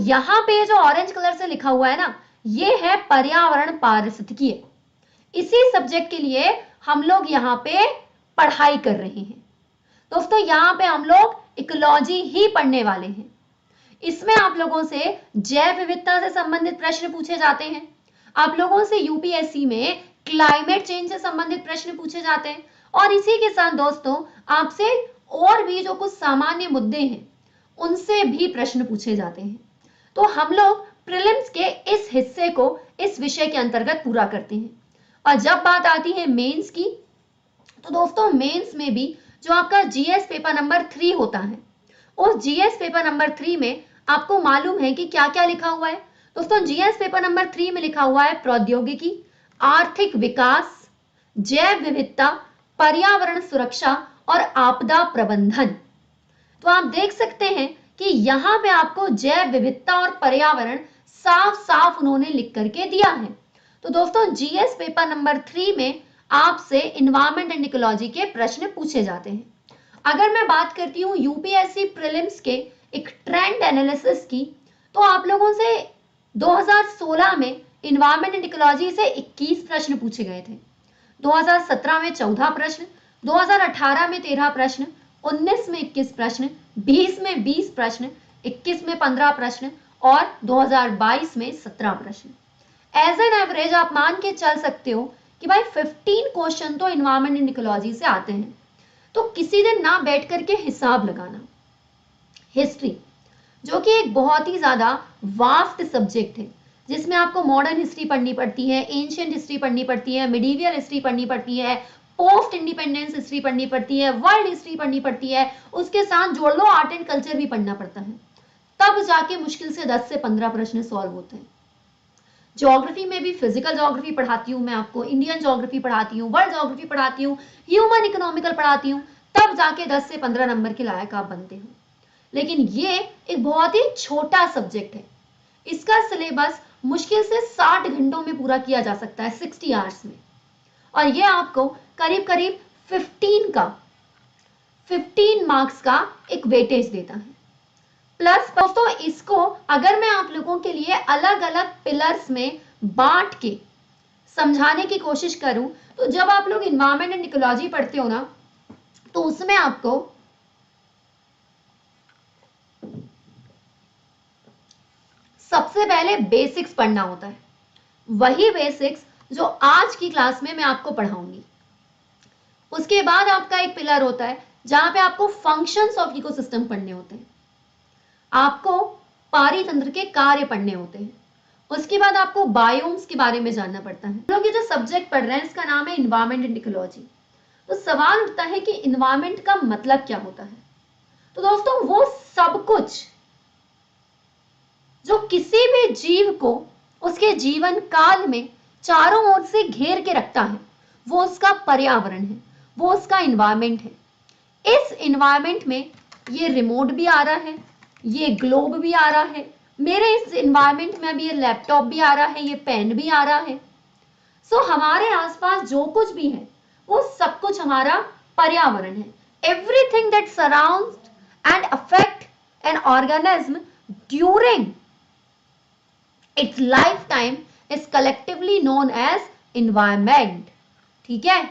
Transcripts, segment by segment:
यहां पे जो ऑरेंज कलर से लिखा हुआ है ना, ये है पर्यावरण पारिस्थितिकी। इसी सब्जेक्ट के लिए हम लोग यहाँ पे पढ़ाई कर रहे हैं। दोस्तों यहाँ पे हम लोग इकोलॉजी ही पढ़ने वाले हैं। इसमें आप लोगों से जैव विविधता से संबंधित प्रश्न पूछे जाते हैं। आप लोगों से यूपीएससी में क्लाइमेट चेंज से संबंधित प्रश्न पूछे जाते हैं, और इसी के साथ दोस्तों आपसे और भी जो कुछ सामान्य मुद्दे हैं उनसे भी प्रश्न पूछे जाते हैं। तो हम लोग प्रीलिम्स के इस हिस्से को इस विषय के अंतर्गत पूरा करते हैं। और जब बात आती है मेंस की, तो दोस्तों मेंस में भी जो आपका जीएस पेपर नंबर 3 होता है, उस जीएस पेपर नंबर 3 में आपको मालूम है कि क्या क्या लिखा हुआ है। दोस्तों जीएस पेपर नंबर 3 में लिखा हुआ है प्रौद्योगिकी, आर्थिक विकास, जैव विविधता, पर्यावरण सुरक्षा और आपदा प्रबंधन। तो आप देख सकते हैं कि यहाँ पे आपको जैव विविधता और पर्यावरण साफ साफ उन्होंने लिख करके दिया है। तो दोस्तों जीएस पेपर नंबर 3 में आपसे एनवायरमेंट एंड इकोलॉजी के प्रश्न पूछे जाते हैं। अगर मैं बात करती हूँ यूपीएससी प्रीलिम्स के एक ट्रेंड एनालिसिस की, तो आप लोगों से 2016 में एनवायरमेंट एंड इकोलॉजी से 21 प्रश्न पूछे गए थे, 2017 में 14 प्रश्न, 2018 में 13 प्रश्न, 19 में 21 प्रश्न, 20 में 20 प्रश्न, 21 में 15 प्रश्न और 2022 में 17 प्रश्न। एज एन एवरेज आप मान के चल सकते हो कि भाई 15 क्वेश्चन तो एनवायरमेंट एंड इकोलॉजी से आते हैं। तो किसी दिन ना बैठ करके हिसाब लगाना। हिस्ट्री, जो कि एक बहुत ही ज्यादा वास्ट सब्जेक्ट है, जिसमें आपको मॉडर्न हिस्ट्री पढ़नी पड़ती है, एंशिएंट हिस्ट्री पढ़नी पड़ती है, मिडीवियल हिस्ट्री पढ़नी पड़ती है, पोस्ट इंडिपेंडेंस हिस्ट्री पढ़नी पड़ती है, वर्ल्ड हिस्ट्री पढ़नी पड़ती है, उसके साथ जोड़ लो आर्ट एंड कल्चर भी पढ़ना पड़ता है। तब जाके मुश्किल से 10 से 15 प्रश्न सॉल्व होते हैं। ज्योग्राफी में भी फिजिकल ज्योग्राफी पढ़ाती हूँ मैं आपको, इंडियन ज्योग्राफी पढ़ाती हूँ, वर्ल्ड ज्योग्राफी पढ़ाती हूँ, ह्यूमन इकोनॉमिकल पढ़ाती हूँ, तब जाके 10 से 15 नंबर के लायक आप बनते हो। लेकिन ये एक बहुत ही छोटा सब्जेक्ट है। इसका सिलेबस मुश्किल से 60 घंटों में पूरा किया जा सकता है, 60 आवर्स में, और ये आपको करीब करीब 15 मार्क्स का एक वेटेज देता है। प्लस दोस्तों इसको अगर मैं आप लोगों के लिए अलग अलग पिलर्स में बांट के समझाने की कोशिश करूं, तो जब आप लोग एनवायरमेंट एंड इकोलॉजी पढ़ते हो ना, तो उसमें आपको सबसे पहले बेसिक्स पढ़ना होता है। वही बेसिक्स जो आज की क्लास में मैं आपको पढ़ाऊंगी। उसके बाद आपका एक पिलर होता है जहां पे आपको फंक्शंस ऑफ इकोसिस्टम पढ़ने होते हैं, आपको पारितंत्र के कार्य पढ़ने होते हैं। उसके बाद आपको बायोम्स के बारे में जानना पड़ता है। लोग ये जो सब्जेक्ट पढ़ रहे हैं इसका नाम है एनवायरमेंट एंड इकोलॉजी। तो सवाल उठता है कि एनवायरमेंट का मतलब क्या होता है। तो दोस्तों वो सब कुछ जो किसी भी जीव को उसके जीवन काल में चारों ओर से घेर के रखता है, वो उसका पर्यावरण है, वो उसका एनवायरमेंट है। इस एनवायरमेंट में ये रिमोट भी आ रहा है, ये ग्लोब भी आ रहा है, मेरे इस एनवायरमेंट में अभी ये लैपटॉप भी आ रहा है, ये पेन भी आ रहा है। सो हमारे आसपास जो कुछ भी है वो सब कुछ हमारा पर्यावरण है। Everything that surrounds and affect an organism during its life time is collectively known as environment. ठीक है,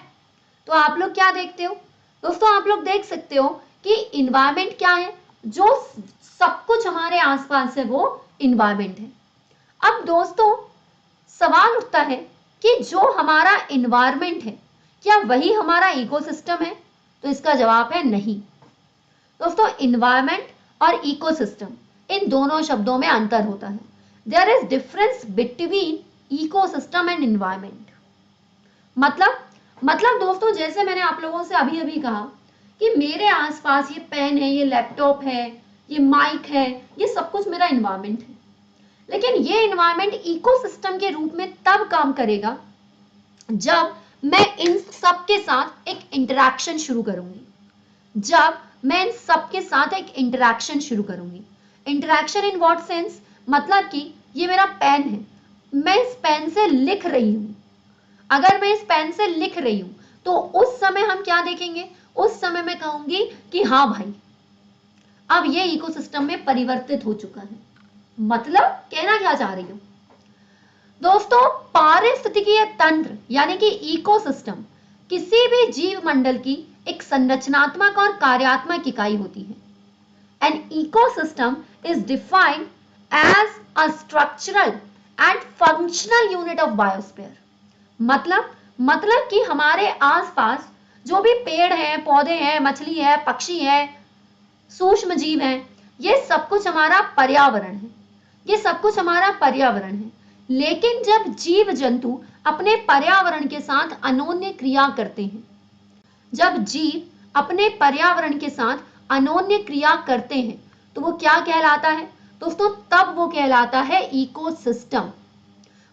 तो आप लोग क्या देखते हो दोस्तों, आप लोग देख सकते हो कि एनवायरमेंट क्या है, जो सब कुछ हमारे आसपास है वो एनवायरमेंट है। अब दोस्तों सवाल उठता है कि जो हमारा एनवायरमेंट है क्या वही हमारा इकोसिस्टम है? तो इसका जवाब है नहीं। दोस्तों एनवायरमेंट और इकोसिस्टम इन दोनों शब्दों में अंतर होता है। There is difference between ecosystem and environment. मतलब दोस्तों जैसे मैंने आप लोगों से अभी अभी कहा कि मेरे आसपास ये पेन है, ये लैपटॉप है, ये माइक है, ये सब कुछ मेरा एनवायरमेंट है। लेकिन ये एनवायरमेंट इकोसिस्टम के रूप में तब काम करेगा जब मैं इन सब के साथ एक इंटरैक्शन शुरू करूंगी। इंटरैक्शन इन व्हाट सेंस, मतलब कि ये मेरा पेन है, मैं इस पेन से लिख रही हूं। अगर मैं इस पेन से लिख रही हूं तो उस समय हम क्या देखेंगे, उस समय मैं कहूंगी कि हाँ भाई अब ये इकोसिस्टम में परिवर्तित हो चुका है। मतलब कहना क्या चाह रही हूं दोस्तों, पारिस्थितिकीय तंत्र यानी कि इकोसिस्टम किसी भी जीव मंडल की एक संरचनात्मक और कार्यात्मक इकाई होती है। An ecosystem is defined as a structural and functional unit of biosphere. मतलब कि हमारे आसपास जो भी पेड़ हैं, पौधे हैं, मछली है, पक्षी है, सूक्ष्म जीव हैं, ये सब कुछ हमारा पर्यावरण है। ये सब कुछ हमारा पर्यावरण है। लेकिन जब जीव जंतु अपने पर्यावरण के साथ अनोन्य क्रिया करते हैं, जब जीव अपने पर्यावरण के साथ अनोन्य क्रिया करते हैं, तो वो क्या कहलाता है दोस्तों? तब वो कहलाता है इकोसिस्टम।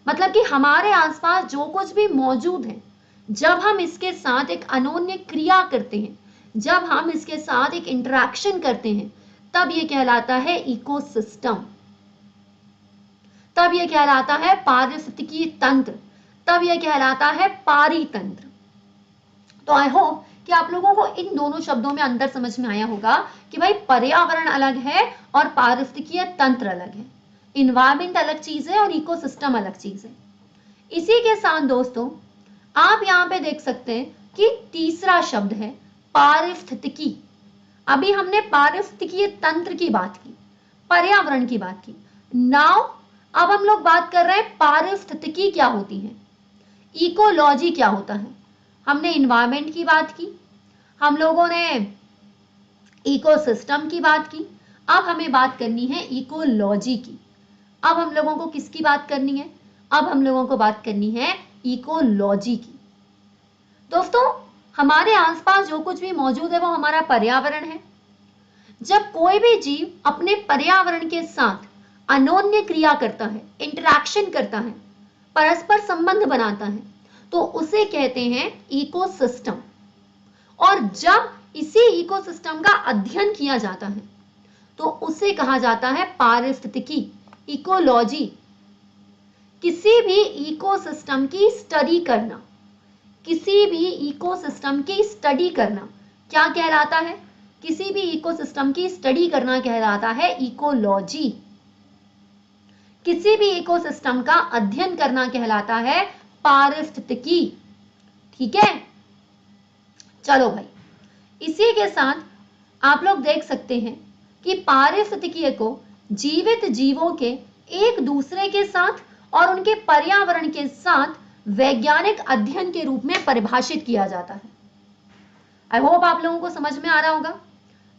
मतलब कि हमारे आसपास जो कुछ भी मौजूद है, जब हम इसके साथ एक अनोन्य क्रिया करते हैं, जब हम इसके साथ एक इंटरेक्शन करते हैं, तब ये कहलाता है इकोसिस्टम, तब यह कहलाता है पारिस्थितिकीय तंत्र, तब यह कहलाता है पारितंत्र। तो आई होप कि आप लोगों को इन दोनों शब्दों में अंतर समझ में आया होगा कि भाई पर्यावरण अलग है और पारिस्थितिकीय तंत्र अलग है। इन्वायरमेंट अलग चीज है और इकोसिस्टम अलग चीज है। इसी के साथ दोस्तों आप यहां पे देख सकते हैं कि तीसरा शब्द है पारिस्थितिकी। अभी हमने पारिस्थितिकीय तंत्र की बात की, पर्यावरण की बात की। नाउ अब हम लोग बात कर रहे हैं पारिस्थितिकी क्या होती है, इकोलॉजी क्या होता है। हमने इन्वायरमेंट की बात की, हम लोगों ने इकोसिस्टम की बात की, अब हमें बात करनी है इकोलॉजी की। अब हम लोगों को किसकी बात करनी है? अब हम लोगों को बात करनी है इकोलॉजी की। दोस्तों हमारे आसपास जो कुछ भी मौजूद है वो हमारा पर्यावरण है। जब कोई भी जीव अपने पर्यावरण के साथ अनोन्य क्रिया करता है, इंटरैक्शन करता है, परस्पर संबंध बनाता है, तो उसे कहते हैं इकोसिस्टम। और जब इसी इकोसिस्टम का अध्ययन किया जाता है तो उसे कहा जाता है पारिस्थितिकी, इकोलॉजी। किसी भी इकोसिस्टम की स्टडी करना, किसी भी इकोसिस्टम की स्टडी करना क्या कहलाता है? किसी भी इकोसिस्टम की स्टडी करना कहलाता है इकोलॉजी। किसी भी इकोसिस्टम का अध्ययन करना कहलाता है पारिस्थितिकी। ठीक है, चलो भाई, इसी के साथ आप लोग देख सकते हैं कि पारिस्थितिकी को जीवित जीवों के एक दूसरे के साथ और उनके पर्यावरण के साथ वैज्ञानिक अध्ययन के रूप में परिभाषित किया जाता है। आई होप आप लोगों को समझ में आ रहा होगा।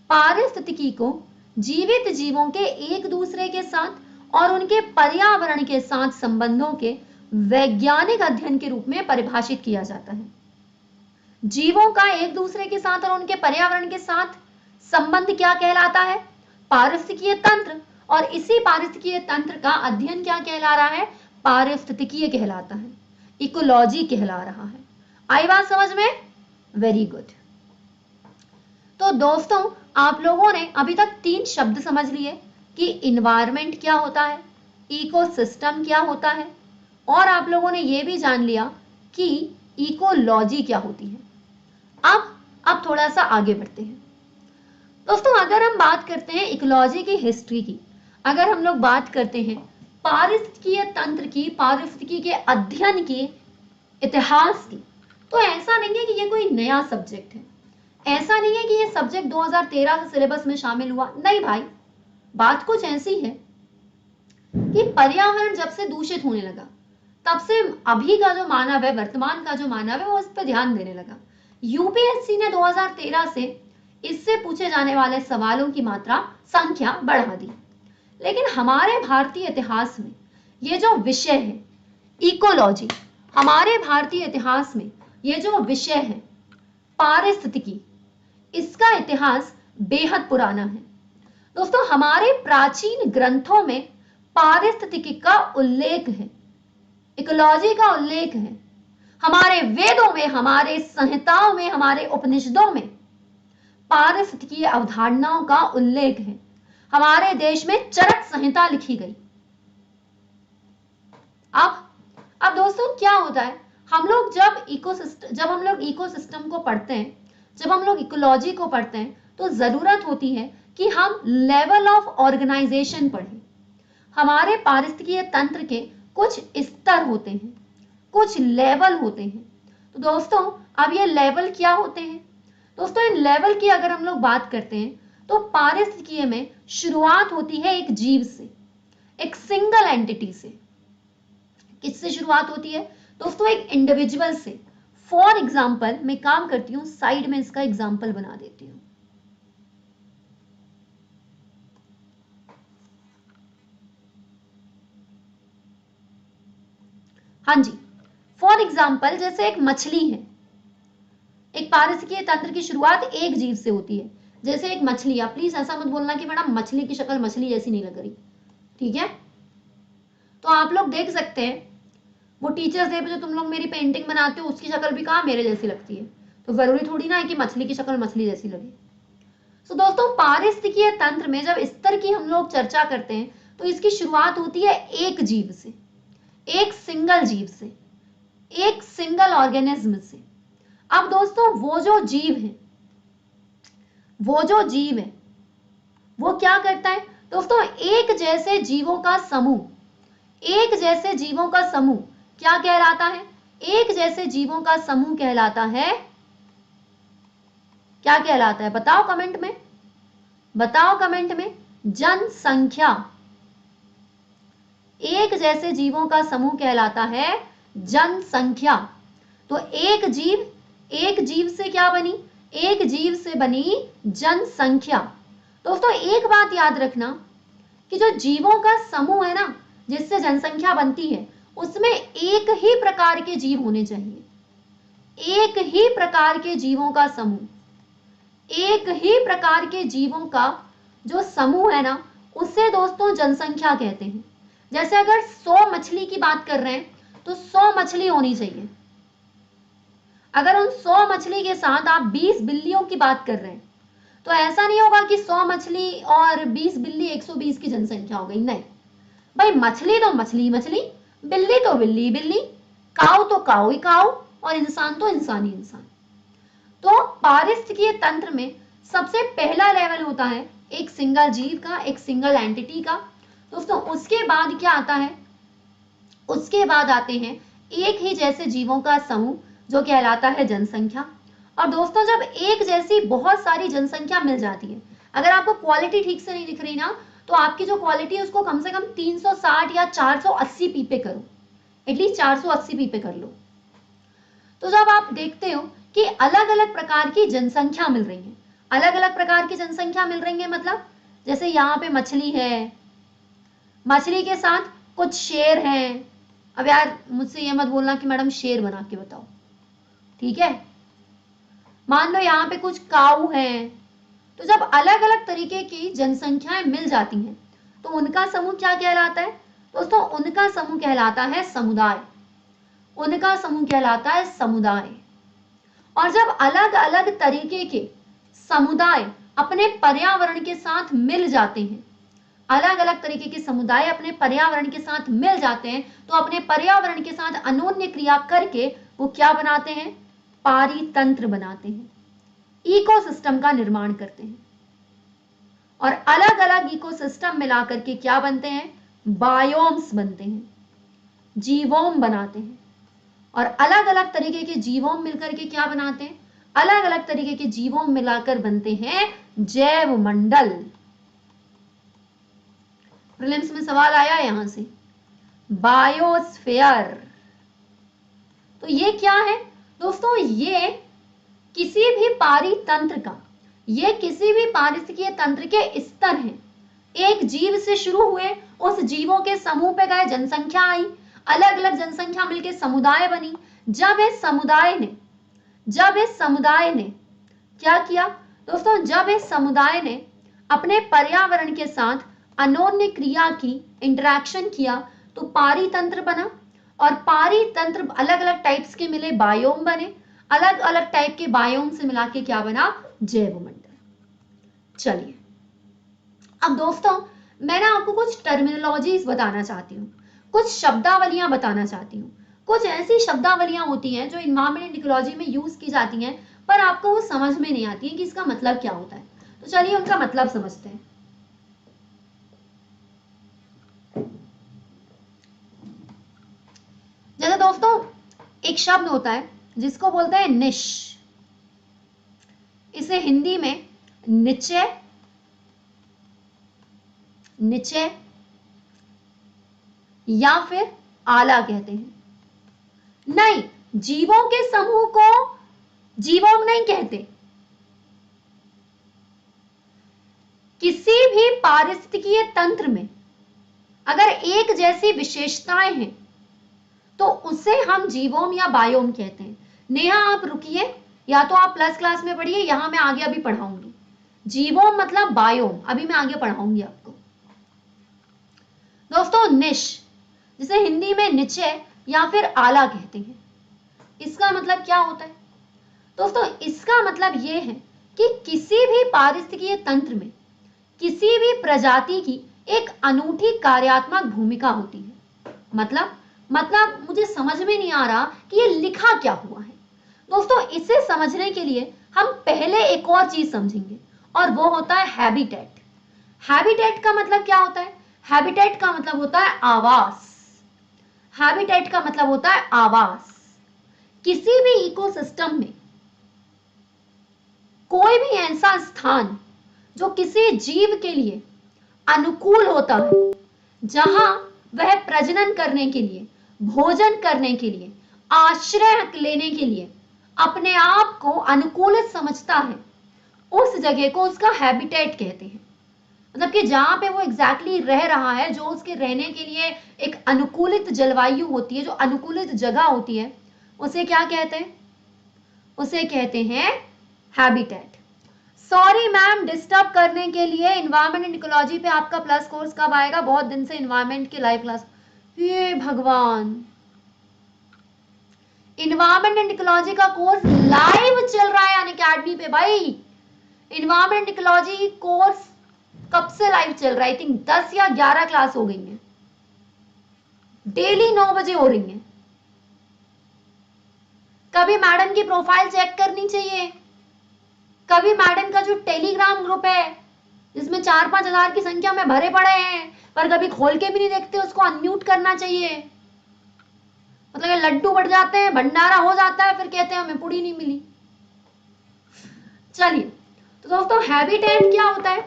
पारिस्थितिकी को जीवित जीवों के एक दूसरे के साथ और उनके पर्यावरण के साथ संबंधों के वैज्ञानिक अध्ययन के रूप में परिभाषित किया जाता है। जीवों का एक दूसरे के साथ और उनके पर्यावरण के साथ संबंध क्या कहलाता है? पारिस्थितिकीय तंत्र। और इसी पारिस्थितिकीय तंत्र का अध्ययन क्या कहला रहा है? पारिस्थितिकीय कहलाता है, इकोलॉजी कहला रहा है। आई बात समझ में? Very good. तो दोस्तों आप लोगों ने अभी तक 3 शब्द समझ लिए कि इन्वायरमेंट क्या होता है, इकोसिस्टम क्या होता है, और आप लोगों ने यह भी जान लिया कि इकोलॉजी क्या होती है। अब थोड़ा सा आगे बढ़ते हैं दोस्तों। अगर हम बात करते हैं इकोलॉजी की हिस्ट्री की, अगर हम लोग बात करते हैं पारिस्थितिकीय तंत्र की, पारिस्थितिकी के अध्ययन के इतिहास की, तो ऐसा नहीं है कि ये कोई नया सब्जेक्ट है, ऐसा नहीं है कि ये सब्जेक्ट 2013 से सिलेबस में शामिल हुआ। नहीं भाई, बात कुछ ऐसी है कि पर्यावरण जब से दूषित होने लगा तब से अभी का जो मानव है, वर्तमान का जो मानव है, वो इस पर ध्यान देने लगा। यूपीएससी ने 2013 से इससे पूछे जाने वाले सवालों की मात्रा, संख्या बढ़ा दी। लेकिन हमारे भारतीय इतिहास में ये जो विषय है इकोलॉजी, हमारे भारतीय इतिहास में ये जो विषय है पारिस्थितिकी, इसका इतिहास बेहद पुराना है दोस्तों। हमारे प्राचीन ग्रंथों में पारिस्थितिकी का उल्लेख है, इकोलॉजी का उल्लेख है। हमारे वेदों में, हमारे संहिताओं में, हमारे उपनिषदों में पारिस्थितिकीय अवधारणाओं का उल्लेख है। हमारे देश में चरक संहिता लिखी गई। अब दोस्तों क्या होता है, हम लोग जब हम लोग इकोसिस्टम को पढ़ते हैं, जब हम लोग इकोलॉजी को पढ़ते हैं, तो जरूरत होती है कि हम लेवल ऑफ ऑर्गेनाइजेशन पढ़ें, हमारे पारिस्थितिकीय तंत्र के कुछ स्तर होते हैं, कुछ लेवल होते हैं। तो दोस्तों अब ये लेवल क्या होते हैं? दोस्तों इन लेवल की अगर हम लोग बात करते हैं तो पारिस्थितिकीय में शुरुआत होती है एक जीव से, एक सिंगल एंटिटी से। किससे शुरुआत होती है? दोस्तों एक इंडिविजुअल से। फॉर एग्जाम्पल मैं काम करती हूं, साइड में इसका एग्जाम्पल बना देती हूं। हाँ जी, फॉर एग्जाम्पल जैसे एक मछली है। एक पारिस्थितिकीय तंत्र की शुरुआत एक जीव से होती है। जैसे एक मछली, आप प्लीज ऐसा मत बोलना कि मैडम मछली की शक्ल मछली जैसी नहीं लग रही, ठीक है? तो आप लोग देख सकते हैं वो टीचर्स डे पे जो तुम लोग मेरी पेंटिंग बनाते हो उसकी शक्ल भी कहाँ मेरे जैसी लगती है। तो जरूरी थोड़ी ना है कि मछली की शक्ल मछली जैसी लगे। तो दोस्तों पारिस्थितिकीय तंत्र में जब स्तर की हम लोग चर्चा करते हैं तो इसकी शुरुआत होती है एक जीव से, एक सिंगल जीव से, एक सिंगल ऑर्गेनिज्म से। अब दोस्तों वो जो जीव है वो क्या करता है? दोस्तों एक जैसे जीवों का समूह, एक जैसे जीवों का समूह क्या कहलाता है? एक जैसे जीवों का समूह कहलाता है, क्या कहलाता है? बताओ कमेंट में, बताओ कमेंट में। जनसंख्या। एक जैसे जीवों का समूह कहलाता है जनसंख्या। तो एक जीव से क्या बनी? एक जीव से बनी जनसंख्या। दोस्तों एक बात याद रखना कि जो जीवों का समूह है ना जिससे जनसंख्या बनती है उसमें एक ही प्रकार के जीव होने चाहिए, एक ही प्रकार के जीवों का समूह, एक ही प्रकार के जीवों का जो समूह है ना उसे दोस्तों जनसंख्या कहते हैं। जैसे अगर 100 मछली की बात कर रहे हैं तो 100 मछली होनी चाहिए। अगर उन 100 मछली के साथ आप 20 बिल्लियों की बात कर रहे हैं तो ऐसा नहीं होगा कि 100 मछली और 20 बिल्ली 120 की जनसंख्या हो गई। नहीं भाई, मछली तो मछली, बिल्ली तो बिल्ली बिल्ली, काऊ तो काऊ ही काऊ, और इंसान तो इंसान ही इंसान। तो पारिस्थितिकीय तंत्र में सबसे पहला लेवल होता है एक सिंगल जीव का, एक सिंगल एंटिटी का। दोस्तों उसके बाद क्या आता है? उसके बाद आते हैं एक ही जैसे जीवों का समूह जो कहलाता है जनसंख्या। और दोस्तों जब एक जैसी बहुत सारी जनसंख्या मिल जाती है, अगर आपको क्वालिटी ठीक से नहीं दिख रही ना तो आपकी जो क्वालिटी है उसको कम से कम 360 या 480 पी पे करो, एटलीस्ट 480 पी पे कर लो। तो जब आप देखते हो कि अलग अलग प्रकार की जनसंख्या मिल रही है, अलग अलग प्रकार की जनसंख्या मिल रही है मतलब जैसे यहाँ पे मछली है, मछली के साथ कुछ शेर हैं। अब यार मुझसे ये मत बोलना कि मैडम शेर बना के बताओ, ठीक है? मान लो यहाँ पे कुछ काऊ हैं। तो जब अलग अलग तरीके की जनसंख्याएं मिल जाती हैं तो उनका समूह क्या कहलाता है? दोस्तों उनका समूह कहलाता है समुदाय, उनका समूह कहलाता है समुदाय। और जब अलग अलग तरीके के समुदाय अपने पर्यावरण के साथ मिल जाते हैं, अलग अलग तरीके के समुदाय अपने पर्यावरण के साथ मिल जाते हैं तो अपने पर्यावरण के साथ अन्योन्य क्रिया करके वो क्या बनाते हैं? पारितंत्र बनाते हैं, इकोसिस्टम का निर्माण करते हैं। और अलग अलग इकोसिस्टम मिलाकर के क्या बनते हैं? बायोम्स बनते हैं, जीवोम बनाते हैं। और अलग अलग तरीके के जीवोम मिलकर के क्या बनाते हैं? अलग अलग तरीके के जीवोम मिलाकर बनते हैं जैव मंडल। प्रीलिम्स में सवाल आया यहां से, बायोस्फीयर। तो ये क्या है दोस्तों? ये किसी भी पारितंत्र का, ये किसी भी पारिस्थितिकीय तंत्र के स्तर हैं। एक जीव से शुरू हुए, उस जीवों के समूह पे गए, जनसंख्या आई, अलग अलग जनसंख्या मिलकर समुदाय बनी। जब इस समुदाय ने क्या किया दोस्तों? जब इस समुदाय ने अपने पर्यावरण के साथ अन्योन्य क्रिया की, इंटरैक्शन किया तो पारितंत्र बना। और पारितंत्र अलग अलग टाइप्स के मिले, बायोम बने। अलग अलग टाइप के बायोम से मिला के क्या बना? जैवमंडल। चलिए अब दोस्तों मैं ना आपको कुछ टर्मिनोलॉजीज बताना चाहती हूँ, कुछ शब्दावलियां बताना चाहती हूँ। कुछ ऐसी शब्दावलियां होती हैं जो एनवायरमेंटल इकोलॉजी में यूज की जाती हैं पर आपको वो समझ में नहीं आती है कि इसका मतलब क्या होता है। तो चलिए उनका मतलब समझते हैं। दोस्तों एक शब्द होता है जिसको बोलते हैं निश, इसे हिंदी में निश्चय, निश्चय या फिर आला कहते हैं। नहीं, जीवों के समूह को जीवों नहीं कहते। किसी भी पारिस्थितिकीय तंत्र में अगर एक जैसी विशेषताएं हैं तो उसे हम जीवोम या बायोम कहते हैं। नेहा आप रुकिए, या तो आप प्लस क्लास में पढ़िए, यहां मैं आगे अभी पढ़ाऊंगी। जीवोम मतलब बायोम, अभी मैं आगे पढ़ाऊंगी आपको। दोस्तों निश, जिसे हिंदी में निश्चय या फिर आला कहते हैं, इसका मतलब क्या होता है? दोस्तों इसका मतलब यह है कि किसी भी पारिस्थितिकीय तंत्र में किसी भी प्रजाति की एक अनूठी कार्यात्मक भूमिका होती है। मतलब मुझे समझ में नहीं आ रहा कि ये लिखा क्या हुआ है। दोस्तों इसे समझने के लिए हम पहले एक और चीज समझेंगे और वो होता है हैबिटेट। हैबिटेट का मतलब क्या होता है? हैबिटेट का मतलब होता है आवास। हैबिटेट का मतलब होता है आवास। किसी भी इकोसिस्टम में कोई भी ऐसा स्थान जो किसी जीव के लिए अनुकूल होता है, जहां वह प्रजनन करने के लिए, भोजन करने के लिए, आश्रय लेने के लिए अपने आप को अनुकूलित समझता है, उस जगह को उसका हैबिटेट कहते हैं। मतलब कि जहां पे वो एग्जैक्टली रह रहा है, जो उसके रहने के लिए एक अनुकूलित जलवायु होती है, जो अनुकूलित जगह होती है, उसे क्या कहते हैं? उसे कहते हैं हैबिटेट। सॉरी मैम डिस्टर्ब करने के लिए। इन्वायरमेंट एंड इकोलॉजी पे आपका प्लस कोर्स कब आएगा? बहुत दिन से इन्वायरमेंट की लाइव क्लास। हे भगवान, इन्वायरमेंट एंड इकोलॉजी का कोर्स लाइव चल रहा है अनअकैडमी पे भाई। इन्वायरमेंट एंड इकोलॉजी कोर्स कब से लाइव चल रहा है? आई थिंक 10 या 11 क्लास हो गई है, डेली 9 बजे हो रही है। कभी मैडम की प्रोफाइल चेक करनी चाहिए, कभी मैडम का जो टेलीग्राम ग्रुप है जिसमें 4-5 हजार की संख्या में भरे पड़े हैं, पर कभी खोल के भी नहीं देखते, उसको अनम्यूट करना चाहिए। मतलब लड्डू बढ़ जाते हैं, भंडारा हो जाता है, फिर कहते हैं हमें पुड़ी नहीं मिली। चलिए, तो दोस्तों हैबिटेट क्या होता है?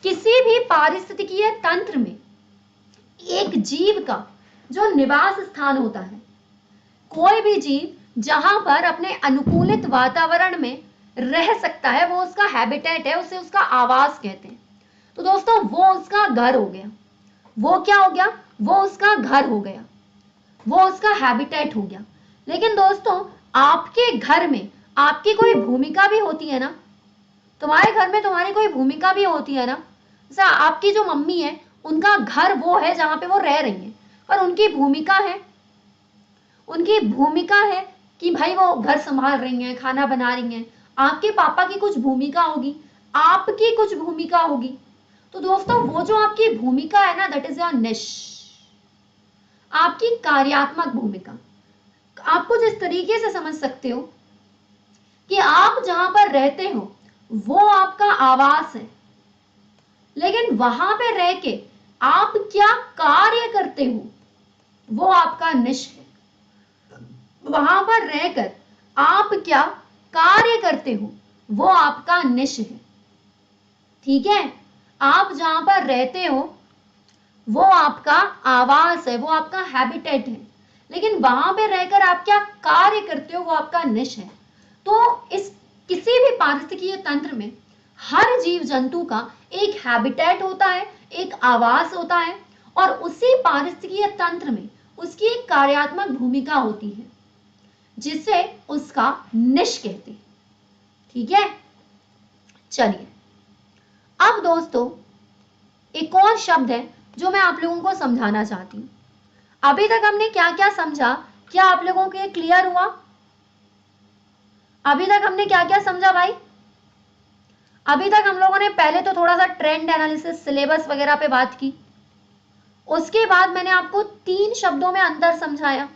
किसी भी पारिस्थितिकीय तंत्र में एक जीव का जो निवास स्थान होता है, कोई भी जीव जहां पर अपने अनुकूलित वातावरण में रह सकता है, वो उसका हैबिटेट है, उसे उसका आवास कहते हैं। तो दोस्तों वो उसका घर हो गया। वो क्या हो गया? वो उसका घर हो गया, वो उसका हैबिटेट हो गया। लेकिन दोस्तों आपके घर में आपकी कोई भूमिका भी होती है ना, तुम्हारे घर में तुम्हारी कोई भूमिका भी होती है ना। जैसे आपकी जो मम्मी है, उनका घर वो है जहां पे वो रह रही है, पर उनकी भूमिका है कि भाई वो घर संभाल रही हैं, खाना बना रही हैं। आपके पापा की कुछ भूमिका होगी, आपकी कुछ भूमिका होगी। तो दोस्तों वो जो आपकी भूमिका है ना, दैट इज योर निश, आपकी कार्यात्मक भूमिका। आप कुछ इस तरीके से समझ सकते हो कि आप जहां पर रहते हो वो आपका आवास है, लेकिन वहां पे रह के आप क्या कार्य करते हो वो आपका निश है। वहां पर रहकर आप क्या कार्य करते हो वो आपका निश है। ठीक है, आप जहां पर रहते हो वो आपका आवास है, वो आपका हैबिटेट है, लेकिन वहां पे रहकर आप क्या कार्य करते हो वो आपका निश है। तो इस किसी भी पारिस्थितिकीय तंत्र में हर जीव जंतु का एक हैबिटेट होता है, एक आवास होता है, और उसी पारिस्थितिकीय तंत्र में उसकी एक कार्यात्मक भूमिका होती है जिसे उसका निश कहते हैं। ठीक है, चलिए अब दोस्तों एक और शब्द है जो मैं आप लोगों को समझाना चाहती हूं। अभी तक हमने क्या क्या समझा, क्या आप लोगों को ये क्लियर हुआ? अभी तक हमने क्या क्या समझा भाई? अभी तक हम लोगों ने पहले तो थोड़ा सा ट्रेंड एनालिसिस, सिलेबस वगैरह पे बात की। उसके बाद मैंने आपको 3 शब्दों में अंतर समझाया।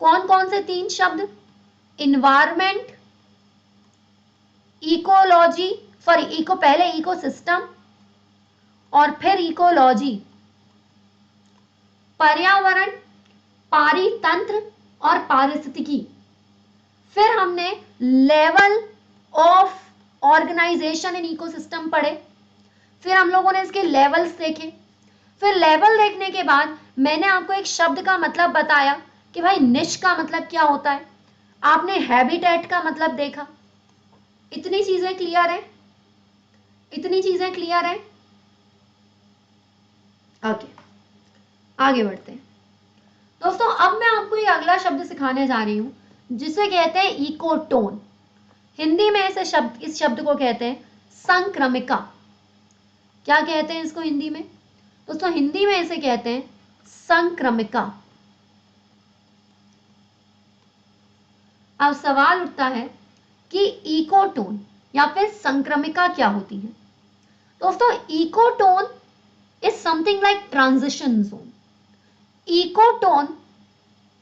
कौन कौन से 3 शब्द? इन्वायरमेंट, इकोलॉजी, सॉरी इको पहले इकोसिस्टम और फिर इकोलॉजी, पर्यावरण, पारितंत्र और पारिस्थितिकी। फिर हमने level of organisation in ecosystem पढ़े। फिर हम लोगों ने इसके लेवल्स देखे। फिर लेवल देखने के बाद मैंने आपको एक शब्द का मतलब बताया कि भाई निश का मतलब क्या होता है। आपने हैबिटेट का मतलब देखा। इतनी चीजें क्लियर है? इतनी चीजें क्लियर है? ओके, आगे बढ़ते हैं दोस्तों। अब मैं आपको एक अगला शब्द सिखाने जा रही हूं जिसे कहते हैं इकोटोन। हिंदी में इस शब्द को कहते हैं संक्रमिका। क्या कहते हैं इसको हिंदी में दोस्तों? हिंदी में इसे कहते हैं संक्रमिका। अब सवाल उठता है कि इकोटोन या फिर संक्रमिका क्या होती है। दोस्तों ecotone is something like transition zone. Ecotone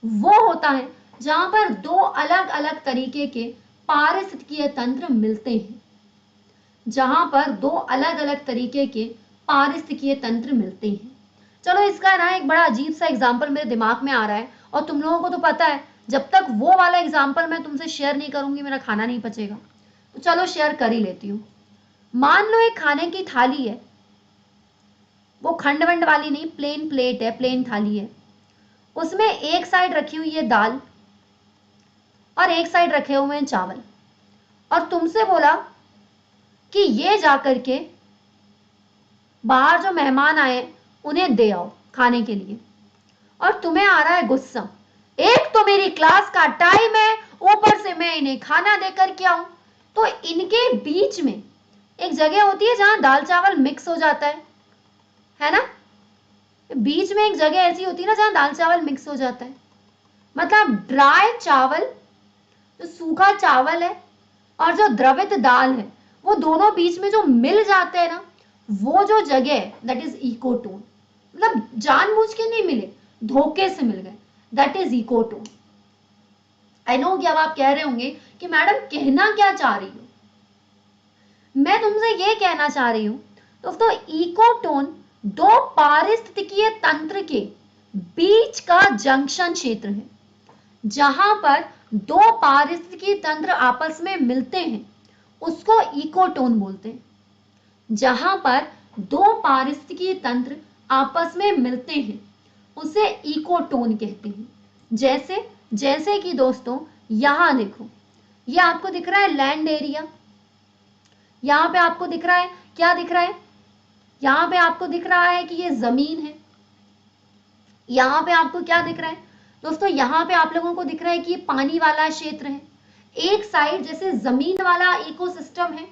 वो होता है जहां पर दो अलग अलग तरीके के पारिस्थितिकीय तंत्र मिलते हैं। जहां पर दो अलग अलग तरीके के पारिस्थितिकीय तंत्र मिलते हैं। चलो इसका ना एक बड़ा अजीब सा एग्जांपल मेरे दिमाग में आ रहा है, और तुम लोगों को तो पता है जब तक वो वाला एग्जांपल मैं तुमसे शेयर नहीं करूंगी मेरा खाना नहीं पचेगा। तो चलो शेयर कर ही लेती हूँ। मान लो एक खाने की थाली है, वो खंड वंड वाली नहीं, प्लेन प्लेट है, प्लेन थाली है। उसमें एक साइड रखी हुई है दाल और एक साइड रखे हुए हैं चावल, और तुमसे बोला कि ये जाकर के बाहर जो मेहमान आए उन्हें दे आओ खाने के लिए। और तुम्हें आ रहा है गुस्सा, एक तो मेरी क्लास का टाइम है, ऊपर से मैं इन्हें खाना देकर के आऊं। तो इनके बीच में एक जगह होती है जहां दाल चावल मिक्स हो जाता है ना? बीच में एक जगह ऐसी होती है ना जहां दाल चावल मिक्स हो जाता है। मतलब ड्राई चावल, जो सूखा चावल है, और जो द्रवित दाल है, वो दोनों बीच में जो मिल जाते हैं ना, वो जो जगह है दैट इज इकोटोन। मतलब जानबूझ के नहीं मिले, धोखे से मिल गए, that is ecotone. I know कि अब आप कह रहे होंगे कि मैडम कहना क्या चाह रही हो। मैं तुमसे ये कहना चाह रही हूं दोस्तों, इकोटोन दो पारिस्थितिकीय तंत्र के बीच का जंक्शन क्षेत्र है। जहां पर दो पारिस्थितिकीय तंत्र आपस में मिलते हैं उसको इकोटोन बोलते हैं। जहां पर दो पारिस्थितिकीय तंत्र आपस में मिलते हैं उसे इकोटोन कहते हैं। जैसे जैसे कि दोस्तों यहां देखो, ये आपको दिख रहा है लैंड एरिया। यहां पे आपको दिख रहा है, क्या दिख रहा है? यहां पे आपको दिख रहा है कि ये जमीन है। यहां पे आपको क्या दिख रहा है दोस्तों? यहां पे आप लोगों को दिख रहा है कि ये पानी वाला क्षेत्र है। एक साइड जैसे जमीन वाला इकोसिस्टम है,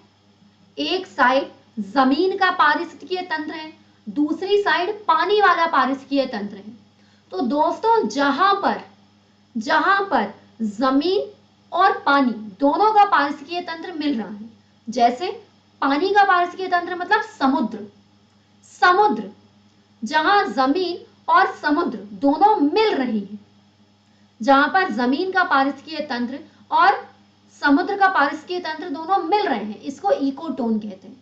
एक साइड जमीन का पारिस्थितिकीय तंत्र है, दूसरी साइड पानी वाला पारिस्थितिकीय तंत्र है। तो दोस्तों जहां पर जमीन और पानी दोनों का पारिस्थितिकीय तंत्र मिल रहा है, जैसे पानी का पारिस्थितिकीय तंत्र मतलब समुद्र, जहां जमीन और समुद्र दोनों मिल रही है, जहां पर जमीन का पारिस्थितिकीय तंत्र और समुद्र का पारिस्थितिकीय तंत्र दोनों मिल रहे हैं, इसको इकोटोन कहते हैं।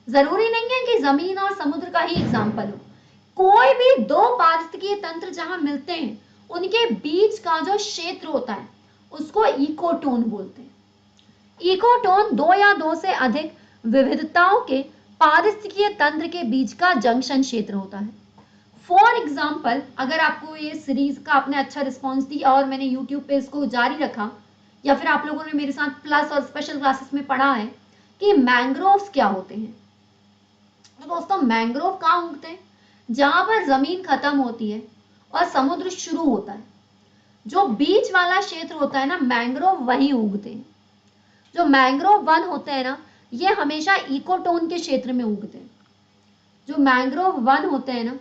जरूरी नहीं है कि जमीन और समुद्र का ही एग्जाम्पल हो, कोई भी दो पारिस्थितिकीय तंत्र जहां मिलते हैं उनके बीच का जो क्षेत्र होता है उसको इकोटोन बोलते हैं। इकोटोन दो या दो से अधिक विविधताओं के पारिस्थितिकीय तंत्र के बीच का जंक्शन क्षेत्र होता है। फॉर एग्जाम्पल, अगर आपको ये सीरीज का आपने अच्छा रिस्पॉन्स दिया और मैंने यूट्यूब पे इसको जारी रखा, या फिर आप लोगों ने मेरे साथ प्लस और स्पेशल क्लासेस में पढ़ा है कि मैंग्रोव्स क्या होते हैं। तो दोस्तों मैंग्रोव कहाँ उगते हैं? जहां पर जमीन खत्म होती है और समुद्र शुरू होता है, जो बीच वाला क्षेत्र होता है ना, मैंग्रोव वहीं उगते हैं। जो मैंग्रोव वन होते हैं ना, ये हमेशा इकोटोन के क्षेत्र में उगते हैं। जो मैंग्रोव वन होते हैं ना,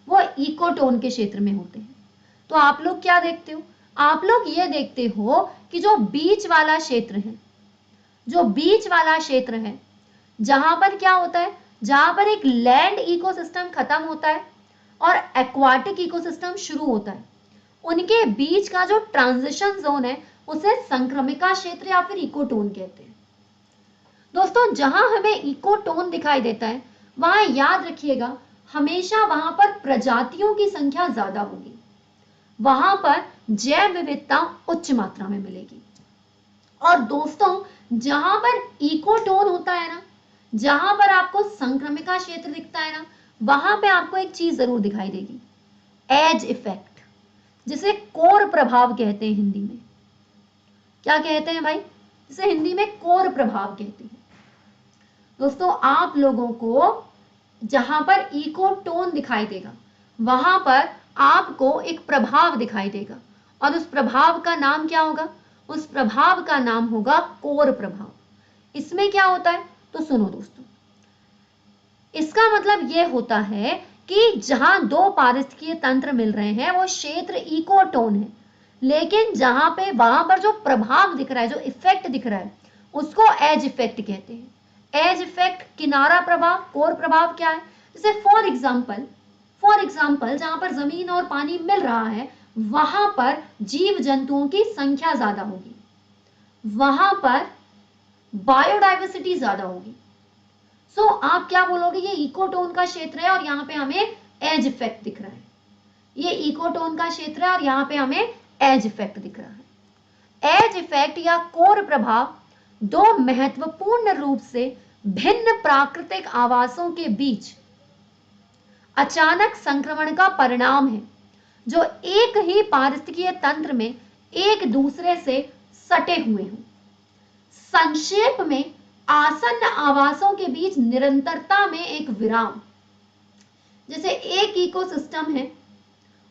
वो इकोटोन के क्षेत्र में होते हैं। तो आप लोग क्या देखते हो? आप लोग ये देखते हो कि जो बीच वाला क्षेत्र है, जो बीच वाला क्षेत्र है, जहां पर क्या होता है, जहां पर एक लैंड इकोसिस्टम खत्म होता है और एक्वाटिक इकोसिस्टम शुरू होता है, उनके बीच का जो ट्रांजिशन जोन है उसे संक्रमिका क्षेत्र या फिर इकोटोन कहते हैं। दोस्तों जहां हमें इकोटोन दिखाई देता है वहां याद रखिएगा हमेशा वहां पर प्रजातियों की संख्या ज्यादा होगी। वहां पर जैव विविधता उच्च मात्रा में मिलेगी। और दोस्तों जहां पर इकोटोन होता है ना, जहां पर आपको संक्रमिका क्षेत्र दिखता है ना, वहां पे आपको एक चीज जरूर दिखाई देगी, एज इफेक्ट, जिसे कोर प्रभाव कहते हैं हिंदी में। क्या कहते हैं भाई? जिसे हिंदी में कोर प्रभाव कहते हैं। दोस्तों आप लोगों को जहां पर इकोटोन दिखाई देगा वहां पर आपको एक प्रभाव दिखाई देगा, और उस प्रभाव का नाम क्या होगा? उस प्रभाव का नाम होगा कोर प्रभाव। इसमें क्या होता है तो सुनो दोस्तों, इसका मतलब यह होता है कि जहां दो पारिस्थितिकीय तंत्र मिल रहे हैं वो क्षेत्र इकोटोन है, लेकिन जहां पे वहां पर जो प्रभाव दिख रहा है, जो इफेक्ट दिख रहा है, उसको एज इफेक्ट कहते हैं। एज इफेक्ट किनारा प्रभाव, कोर प्रभाव क्या है? जैसे फॉर एग्जाम्पल जहां पर जमीन और पानी मिल रहा है वहां पर जीव जंतुओं की संख्या ज्यादा होगी, वहां पर बायोडाइवर्सिटी ज्यादा होगी। सो आप क्या बोलोगे? ये इकोटोन का क्षेत्र है और यहाँ पे हमें एज इफेक्ट दिख रहा है। ये इकोटोन का क्षेत्र है और यहाँ पे हमें एज इफेक्ट दिख रहा है। एज इफेक्ट या कोर प्रभाव दो महत्वपूर्ण रूप से भिन्न प्राकृतिक आवासों के बीच अचानक संक्रमण का परिणाम है, जो एक ही पारिस्थितिकीय तंत्र में एक दूसरे से सटे हुए हों। संक्षेप में आसन्न आवासों के बीच निरंतरता में एक विराम। जैसे एक इकोसिस्टम है,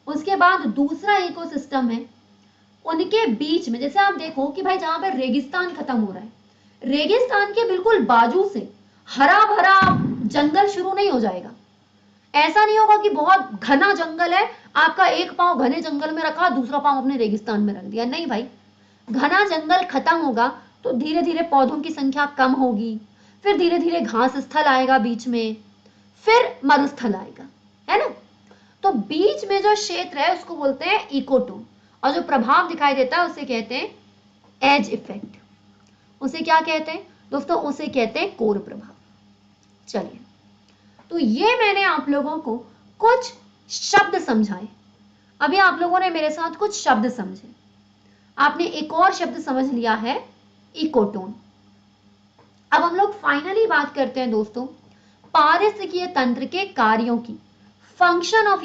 उसके बाद दूसरा इकोसिस्टम है, उनके बीच में जैसे आप देखो कि भाई जहां पर रेगिस्तान खत्म हो रहा है, रेगिस्तान के बिल्कुल बाजू से हरा भरा जंगल शुरू नहीं हो जाएगा। ऐसा नहीं होगा कि बहुत घना जंगल है, आपका एक पांव घने जंगल में रखा, दूसरा पांव अपने रेगिस्तान में रख दिया। नहीं भाई, घना जंगल खत्म होगा तो धीरे धीरे पौधों की संख्या कम होगी, फिर धीरे धीरे घास स्थल आएगा बीच में, फिर मरुस्थल आएगा, है ना। तो बीच में जो क्षेत्र है उसको बोलते हैं इकोटोन, और जो प्रभाव दिखाई देता है उसे कहते हैं एज इफेक्ट। उसे क्या कहते हैं दोस्तों? उसे कहते हैं कोर प्रभाव। चलिए, तो ये मैंने आप लोगों को कुछ शब्द समझाए। अभी आप लोगों ने मेरे साथ कुछ शब्द समझे, आपने एक और शब्द समझ लिया है, इकोटोन। अब हम लोग फाइनली बात करते हैं दोस्तों पारिस्थितिकीय तंत्र के कार्यों की, फंक्शन ऑफ